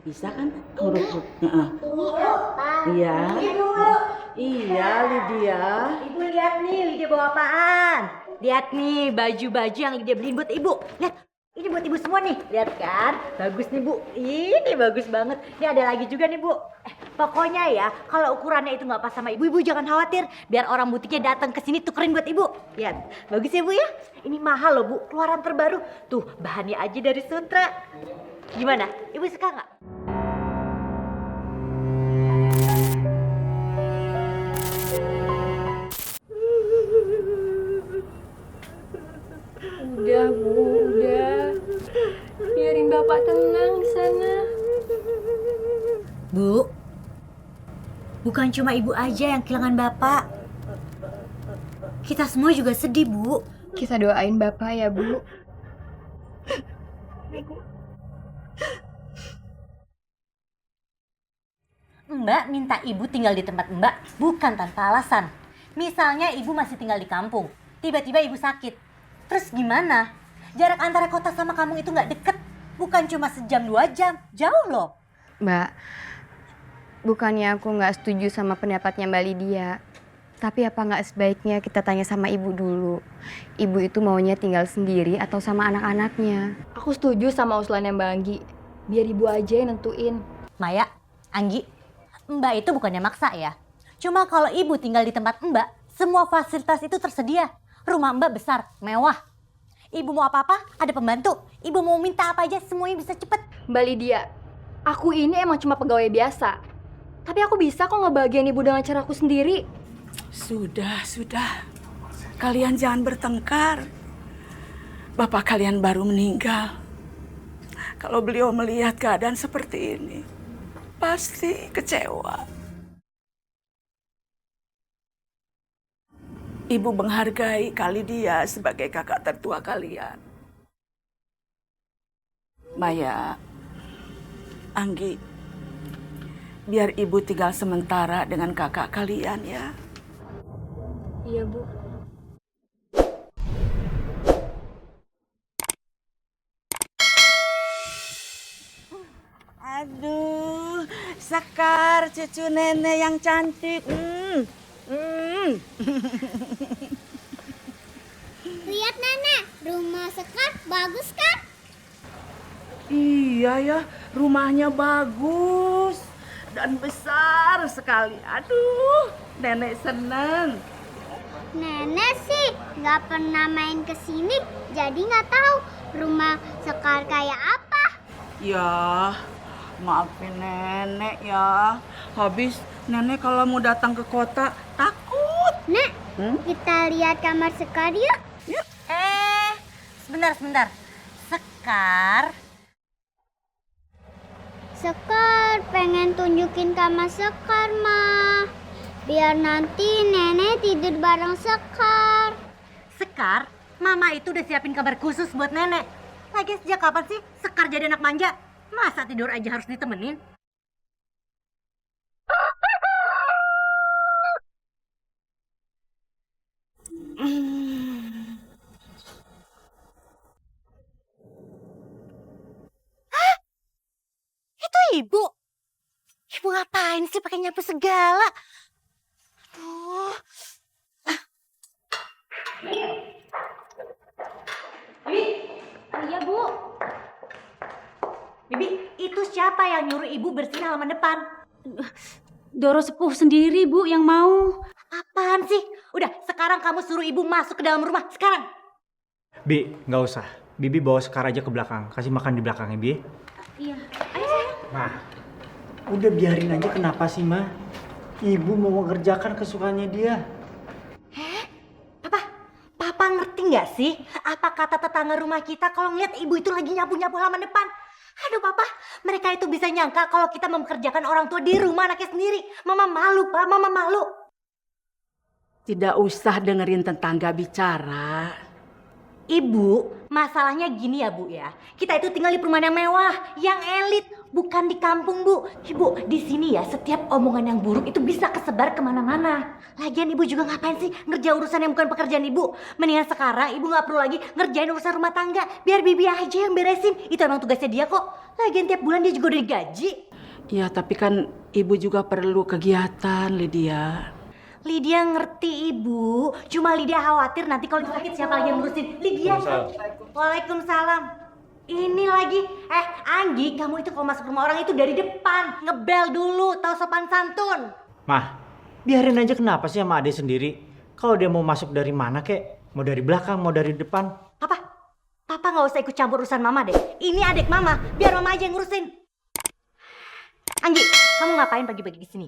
Bisa kan huruf? Heeh. Iya. Iya, Lydia. Ibu lihat nih, Lydia bawa apaan? Lihat nih baju-baju yang Lydia beliin buat ibu. Lihat, ini buat ibu semua nih. Lihat kan, bagus nih bu. Ini bagus banget. Ini ada lagi juga nih bu. Pokoknya ya, kalau ukurannya itu nggak pas sama ibu, ibu jangan khawatir. Biar orang butiknya datang ke sini tukerin buat ibu. Lihat, bagus ya bu ya. Ini mahal loh bu, keluaran terbaru. Tuh, bahannya aja dari Sutra. Gimana? Ibu suka nggak? Udah Bu, udah. Biarin Bapak tenang di sana. Bu, bukan cuma ibu aja yang kehilangan bapak. Kita semua juga sedih, Bu. Kita doain Bapak ya, Bu. Mbak minta ibu tinggal di tempat Mbak bukan tanpa alasan. Misalnya ibu masih tinggal di kampung, tiba-tiba ibu sakit. Terus gimana? Jarak antara kota sama kampung itu nggak deket. Bukan cuma sejam 2 jam, jauh loh. Mbak, bukannya aku nggak setuju sama pendapatnya Mbak Lydia. Tapi apa nggak sebaiknya kita tanya sama ibu dulu. Ibu itu maunya tinggal sendiri atau sama anak-anaknya. Aku setuju sama usulannya Mbak Anggi. Biar ibu aja yang nentuin. Maya, Anggi, Mbak itu bukannya maksa ya. Cuma kalau ibu tinggal di tempat Mbak, semua fasilitas itu tersedia. Rumah Mbak besar, mewah. Ibu mau apa-apa, ada pembantu. Ibu mau minta apa aja, semuanya bisa cepet. Mbak Lydia, aku ini emang cuma pegawai biasa. Tapi aku bisa kok ngebahagiain ibu dengan caraku sendiri. Sudah. Kalian jangan bertengkar. Bapak kalian baru meninggal. Kalau beliau melihat keadaan seperti ini, pasti kecewa. Ibu menghargai kali dia sebagai kakak tertua kalian. Maya, Anggi, biar ibu tinggal sementara dengan kakak kalian ya. Iya, Bu. Aduh, Sekar, cucu nenek yang cantik. Lihat nenek, rumah Sekar bagus kan? Iya ya, rumahnya bagus dan besar sekali. Aduh, nenek seneng. Nenek sih nggak pernah main ke sini, jadi nggak tahu rumah Sekar kayak apa. Ya, maafin nenek ya. Habis nenek kalau mau datang ke kota takut. Nek, kita lihat kamar Sekar yuk. Sebentar. Sekar, Sekar pengen tunjukin kamar Sekar, Ma. Biar nanti nenek tidur bareng Sekar. Sekar, Mama itu udah siapin kamar khusus buat nenek. Lagi sejak kapan sih Sekar jadi anak manja? Masa tidur aja harus ditemenin? Itu ibu. Ibu ngapain sih pakai nyapu segala? Aduh. Iya, Bu. Bibi, itu siapa yang nyuruh ibu bersihin halaman depan? Doro sepuh sendiri, Bu, yang mau. Apaan sih? Udah, sekarang kamu suruh ibu masuk ke dalam rumah. Sekarang. Bi, nggak usah. Bibi bawa Sekar aja ke belakang. Kasih makan di belakangnya, Bi. Iya. Ayo, sayang. Ma, udah biarin aja, kenapa sih, Ma? Ibu mau mengerjakan kesukaannya dia. Papa ngerti nggak sih apa kata tetangga rumah kita kalau ngeliat ibu itu lagi nyapu-nyapu halaman depan? Aduh Papa, mereka itu bisa nyangka kalau kita memkerjakan orang tua di rumah anaknya sendiri. Mama malu, Pak, Mama malu. Tidak usah dengerin tetangga bicara. Ibu, Masalahnya gini ya Bu ya, kita itu tinggal di perumahan yang mewah, yang elit, bukan di kampung Bu. Ibu, di sini ya setiap omongan yang buruk itu bisa kesebar kemana-mana. Lagian Ibu juga ngapain sih ngerjain urusan yang bukan pekerjaan Ibu? Mendingan sekarang Ibu nggak perlu lagi ngerjain urusan rumah tangga, biar Bibi aja yang beresin. Itu emang tugasnya dia kok. Lagian tiap bulan dia juga udah digaji. Ya, tapi kan ibu juga perlu kegiatan, Lydia. Lydia ngerti Ibu, cuma Lydia khawatir nanti kalau sakit siapa lagi yang ngurusin. Lydia. Waalaikumsalam. Ini lagi, Anggi, kamu itu kalau masuk rumah orang itu dari depan, ngebel dulu, tahu sopan santun. Mah, biarin aja kenapa sih sama adek sendiri. Kalau dia mau masuk dari mana kek, mau dari belakang, mau dari depan. Papa nggak usah ikut campur urusan Mama deh. Ini adik Mama, biar Mama aja yang ngurusin. Anggi, kamu ngapain pagi-pagi di sini?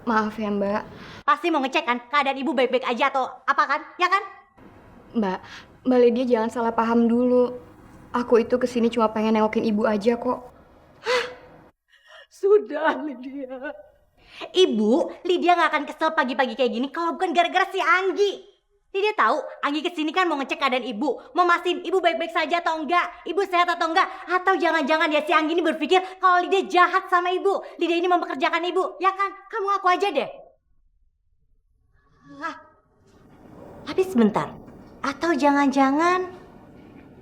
Maaf ya Mbak. Pasti mau ngecek kan keadaan Ibu baik-baik aja atau apa kan? Ya kan? Mbak Lydia jangan salah paham dulu. Aku itu kesini cuma pengen nengokin Ibu aja kok. Sudah, Lydia. Ibu, Lydia nggak akan kesel pagi-pagi kayak gini kalau bukan gara-gara si Anggi. Lydia tahu Anggi kesini kan mau ngecek keadaan Ibu, mau mastiin Ibu baik-baik saja atau enggak, Ibu sehat atau enggak, atau jangan-jangan ya si Anggi ini berpikir kalau Lydia jahat sama Ibu, Lydia ini mempekerjakan Ibu, ya kan? Kamu ngaku aja deh. Tapi sebentar, atau jangan-jangan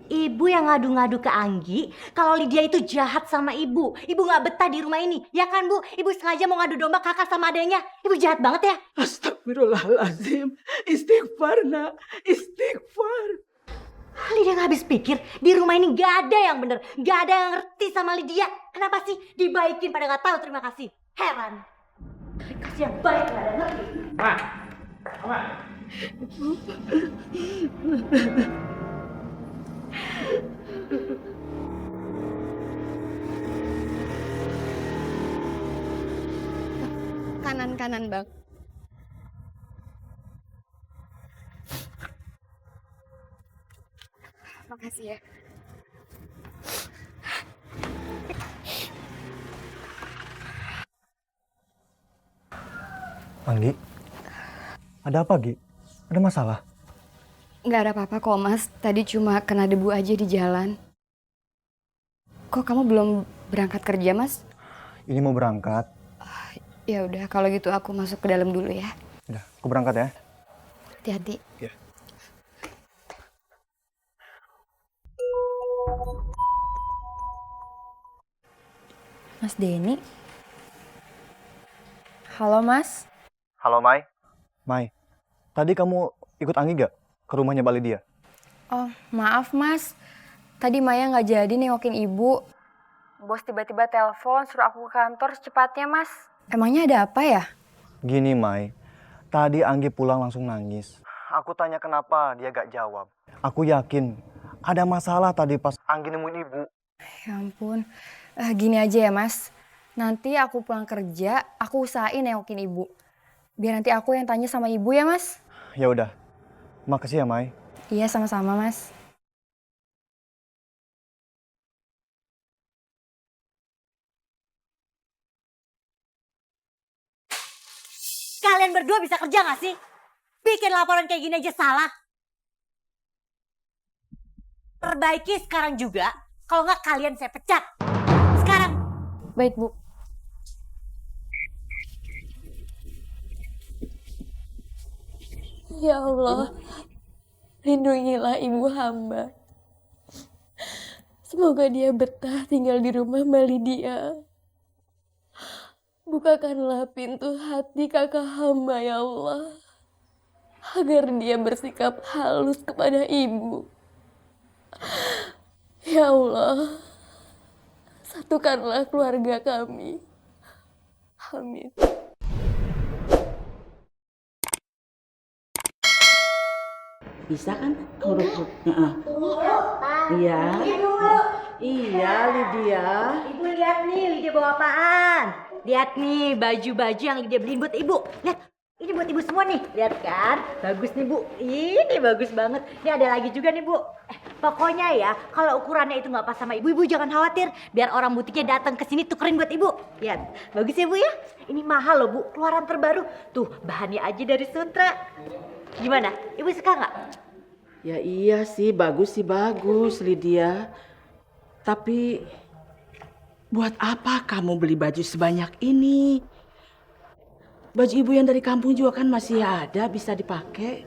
Ibu yang ngadu-ngadu ke Anggi kalau Lydia itu jahat sama Ibu. Ibu nggak betah di rumah ini, ya kan Bu? Ibu sengaja mau ngadu domba kakak sama adanya. Ibu jahat banget ya. Astagfirullahaladzim. Istighfar, nak. Istighfar. Lydia nggak habis pikir, di rumah ini nggak ada yang bener, nggak ada yang ngerti sama Lydia. Kenapa sih dibaikin pada nggak tahu terima kasih? Heran. Kasih yang baik nggak ada yang ngerti. Ma. Kanan Bang. Makasih ya. Anggi, ada apa Gi? Ada masalah? Nggak ada apa-apa kok Mas, tadi cuma kena debu aja di jalan. Kok kamu belum berangkat kerja Mas? Ini mau berangkat. Ya udah kalau gitu aku masuk ke dalam dulu ya. Udah, aku berangkat ya. Hati-hati. Ya. Mas Denny? Halo Mas? Halo Mai. Mai, tadi kamu ikut Anggi gak ke rumahnya Mbak Lydia? Oh maaf Mas, tadi Maya nggak jadi nengokin Ibu. Bos tiba-tiba telepon suruh aku ke kantor secepatnya Mas. Emangnya ada apa ya? Gini Mai, tadi Anggi pulang langsung nangis. Aku tanya kenapa, dia gak jawab. Aku yakin ada masalah tadi pas Anggi nemuin Ibu. Ya ampun, gini aja ya Mas. Nanti aku pulang kerja, aku usahain nengokin Ibu. Biar nanti aku yang tanya sama Ibu ya Mas. Ya udah, makasih ya Mai. Iya sama-sama Mas. Kalian berdua bisa kerja nggak sih? Bikin laporan kayak gini aja salah. Perbaiki sekarang juga. Kalau nggak kalian saya pecat. Sekarang. Baik Bu. Ya Allah, lindungilah ibu hamba. Semoga dia betah tinggal di rumah Mbak Lydia. Bukakanlah pintu hati kakak hamba ya Allah. Agar dia bersikap halus kepada ibu. Ya Allah, satukanlah keluarga kami. Amin. Bisa kan huruf? Iya. Iya, Lydia. Ibu lihat nih, Lydia bawa apaan? Lihat nih baju-baju yang Lydia beliin buat Ibu. Lihat, ini buat Ibu semua nih. Lihat kan, bagus nih Bu. Ini bagus banget. Ini ada lagi juga nih Bu. Pokoknya ya, kalau ukurannya itu nggak pas sama Ibu, Ibu jangan khawatir. Biar orang butiknya datang ke sini tukerin buat Ibu. Lihat, bagus ya Bu ya. Ini mahal loh Bu, keluaran terbaru. Tuh, bahannya aja dari Sutra. Gimana? Ibu suka nggak? Ya iya sih, bagus Lydia. Tapi buat apa kamu beli baju sebanyak ini? Baju ibu yang dari kampung juga kan masih ada, bisa dipakai.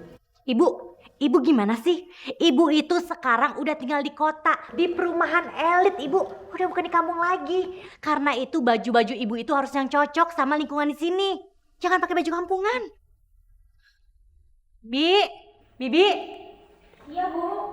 Ibu gimana sih? Ibu itu sekarang udah tinggal di kota, di perumahan elit ibu. Udah bukan di kampung lagi. Karena itu baju-baju ibu itu harus yang cocok sama lingkungan di sini. Jangan pakai baju kampungan. Bibi. Iya, Bu.